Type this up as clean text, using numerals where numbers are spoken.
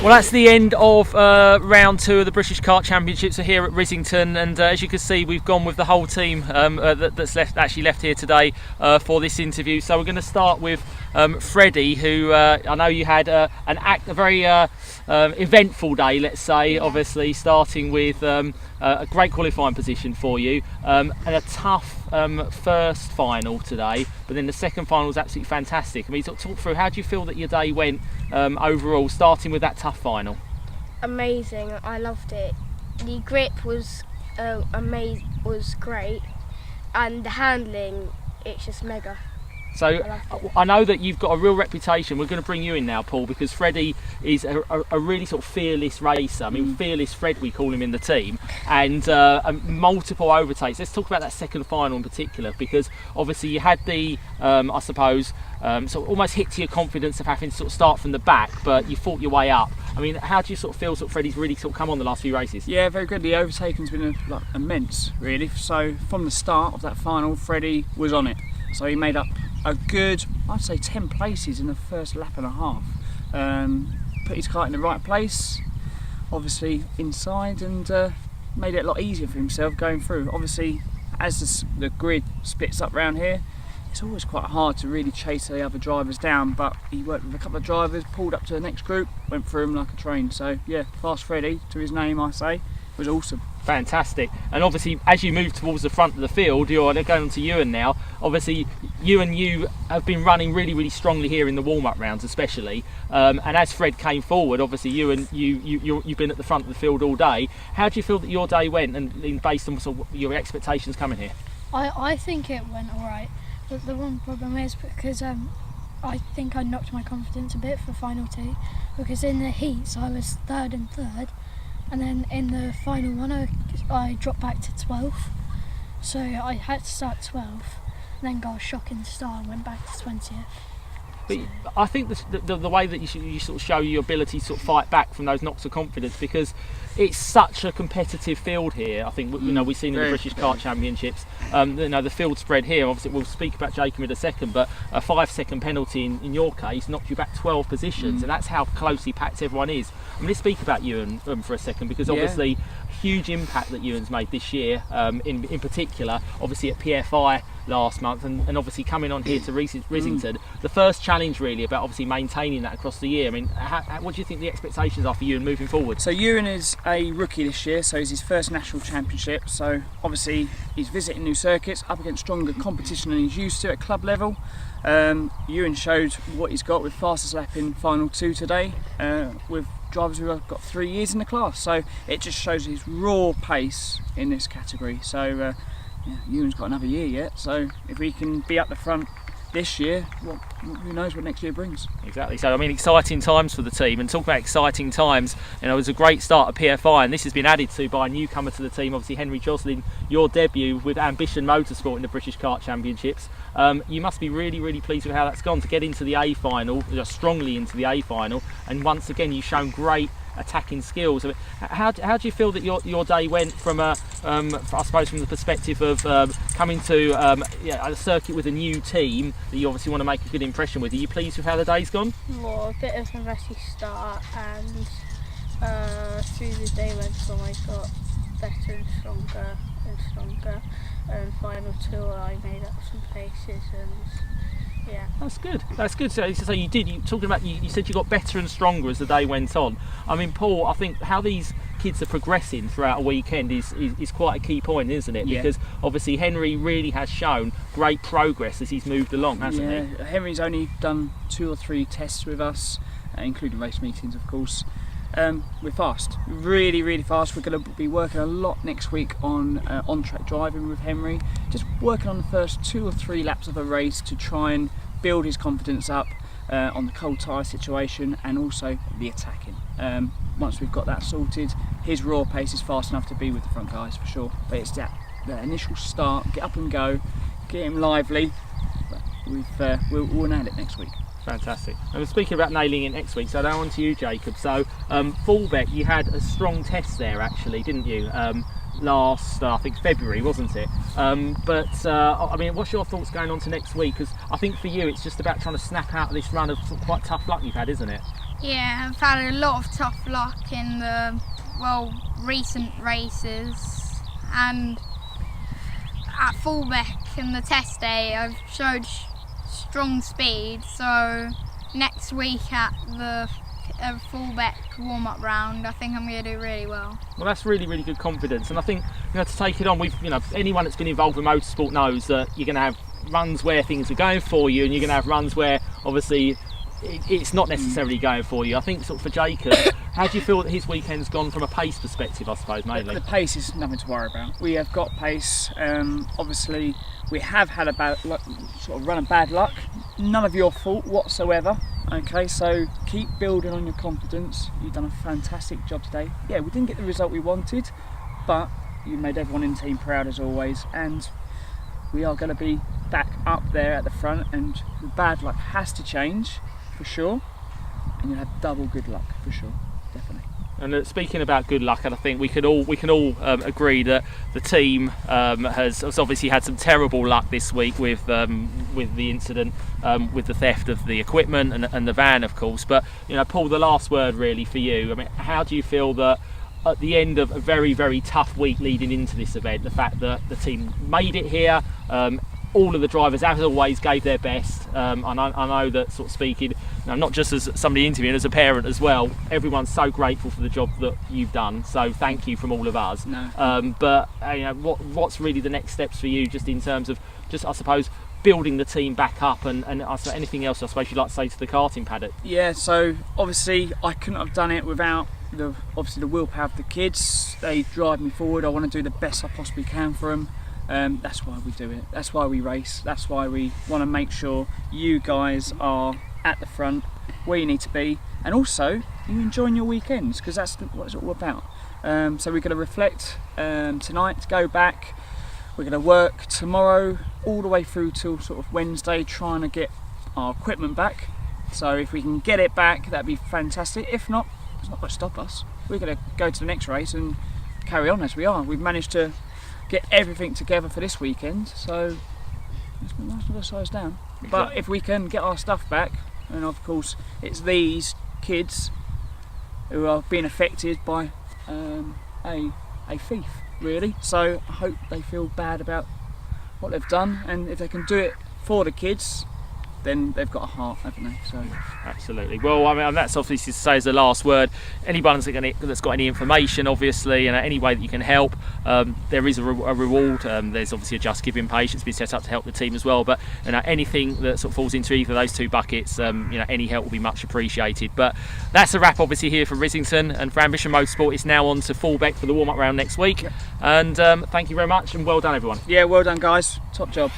Well, that's the end of round 2 of the British Kart Championships here at Rissington, and as you can see, we've gone with the whole team that's left here today for this interview. So we're going to start with Freddie, who I know you had a very eventful day, let's say. Obviously, starting with a great qualifying position for you, and a tough first final today, but then the second final was absolutely fantastic. I mean, talk through, how do you feel that your day went overall, starting with that tough final? Amazing, I loved it. The grip was great, and the handling, it's just mega. So I know that you've got a real reputation. We're going to bring you in now, Paul, because Freddie is a really sort of fearless racer. I mean, Fearless Fred, we call him in the team, and multiple overtakes. Let's talk about that second final in particular, because obviously you had the, I suppose, sort of almost hit to your confidence of having to sort of start from the back, but you fought your way up. I mean, how do you sort of feel sort of Freddie's really sort of come on the last few races? Yeah, very good. The overtaking's been immense, really. So from the start of that final, Freddie was on it. So he made up a good, I'd say 10 places in the first lap and a half. Put his kart in the right place, obviously inside, and made it a lot easier for himself going through. Obviously, as the grid splits up round here, it's always quite hard to really chase the other drivers down, but he worked with a couple of drivers, pulled up to the next group, went through them like a train. So yeah, Fast Freddie, to his name I say, was awesome. Fantastic. And obviously, as you move towards the front of the field, you're going on to Ewan now. Obviously, you have been running really, really strongly here in the warm-up rounds, especially. And as Fred came forward, obviously, you've been at the front of the field all day. How do you feel that your day went, and based on sort of your expectations coming here? I think it went all right. But the one problem is because I think I knocked my confidence a bit for final 2, because in the heats I was third, and then in the final one I dropped back to 12th, so I had to start 12th, and then got a shocking start and went back to 20th. But I think the way that you sort of show your ability to sort of fight back from those knocks of confidence, because it's such a competitive field here. I think we've seen in the British Kart Championships, the field spread here. Obviously, we'll speak about Jacob in a second, but a 5-second penalty in your case knocked you back 12 positions, and that's how closely packed everyone is. I mean, let's speak about Ewan for a second, because obviously huge impact that Ewan's made this year, in particular, obviously at PFI last month, and obviously coming on here to Rissington. The first challenge really about obviously maintaining that across the year. I mean, what do you think the expectations are for Ewan moving forward? So Ewan is a rookie this year, so it's his first national championship, so obviously he's visiting new circuits, up against stronger competition than he's used to at club level. Ewan showed what he's got with fastest lap in final 2 today, with drivers who have got 3 years in the class, so it just shows his raw pace in this category. So Ewan's got another year yet, so if we can be up the front this year, who knows what next year brings. Exactly. So I mean, exciting times for the team, and talk about exciting times, it was a great start at PFI, and this has been added to by a newcomer to the team, obviously Henry Joslyn, your debut with Ambition Motorsport in the British Kart Championships. You must be really, really pleased with how that's gone to get into the A final, strongly into the A final, and once again you've shown great attacking skills. I mean, how do you feel that your day went from I suppose from the perspective of coming to a circuit with a new team that you obviously want to make a good impression with? Are you pleased with how the day's gone? Well, a bit of a messy start, and through the day went on, I got better and stronger. Final 2 I made up some places, and yeah. That's good. So you said you got better and stronger as the day went on. I mean, Paul, I think how these kids are progressing throughout a weekend is quite a key point, isn't it? Because obviously Henry really has shown great progress as he's moved along, hasn't he? Henry's only done 2 or 3 tests with us, including race meetings, of course. We're fast, really, really fast. We're going to be working a lot next week on track driving with Henry, just working on the first 2 or 3 laps of a race to try and build his confidence up on the cold tyre situation, and also the attacking. Once we've got that sorted, his raw pace is fast enough to be with the front guys for sure, but it's that initial start, get up and go, get him lively. But we'll nail it next week. Fantastic. And we're speaking about nailing it next week, so now on to you, Jacob. So Fullbeck, you had a strong test there actually, didn't you? last, I think February, wasn't it? I mean, what's your thoughts going on to next week? Because I think for you, it's just about trying to snap out of this run of sort of quite tough luck you've had, isn't it? Yeah, I've had a lot of tough luck in the, recent races, and at Fullbeck in the test day I've showed strong speed, so next week at the Fullbeck warm-up round I think I'm going to do really well. Well, that's really, really good confidence, and I think, to take it on, anyone that's been involved with motorsport knows that you're going to have runs where things are going for you, and you're going to have runs where obviously it's not necessarily going for you. I think sort of for Jacob, how do you feel that his weekend's gone from a pace perspective, I suppose, mainly? The pace is nothing to worry about. We have got pace. Obviously, we have had a run of bad luck. None of your fault whatsoever. Okay, so keep building on your confidence. You've done a fantastic job today. Yeah, we didn't get the result we wanted, but you made everyone in the team proud as always, and we are going to be back up there at the front, and the bad luck has to change for sure, and you'll have double good luck for sure, definitely. And speaking about good luck, and I think we can all agree that the team has obviously had some terrible luck this week with the incident with the theft of the equipment and the van, of course. But Paul, the last word really for you. I mean, how do you feel that at the end of a very, very tough week leading into this event, the fact that the team made it here, all of the drivers, as always, gave their best. I know that, sort of speaking, not just as somebody interviewing, as a parent as well, everyone's so grateful for the job that you've done. So thank you from all of us. No. But what's really the next steps for you, just in terms of, I suppose, building the team back up, and anything else I suppose you'd like to say to the karting paddock? Yeah. So obviously I couldn't have done it without the willpower of the kids. They drive me forward. I want to do the best I possibly can for them. That's why we do it. That's why we race. That's why we want to make sure you guys are at the front where you need to be, and also you enjoying your weekends, because that's what it's all about. So we're going to reflect tonight, go back. We're going to work tomorrow all the way through till sort of Wednesday, trying to get our equipment back. So if we can get it back, that'd be fantastic. If not, it's not going to stop us. We're going to go to the next race and carry on as we are. We've managed to get everything together for this weekend, so it's not going to slow us down. Exactly. But if we can get our stuff back, and of course it's these kids who are being affected by a thief, really. So I hope they feel bad about what they've done, and if they can do it for the kids, then they've got a heart, haven't they? So absolutely. Well, I mean, that's obviously to say as the last word. Anyone that's got any information, obviously, and any way that you can help, there is a reward. There's obviously a Just Giving page that's been set up to help the team as well. But anything that sort of falls into either of those two buckets, any help will be much appreciated. But that's a wrap, obviously, here for Rissington, and for Ambition Motorsport. It's now on to Fullbeck for the warm-up round next week. Yep. And thank you very much, and well done, everyone. Yeah, well done, guys. Top job.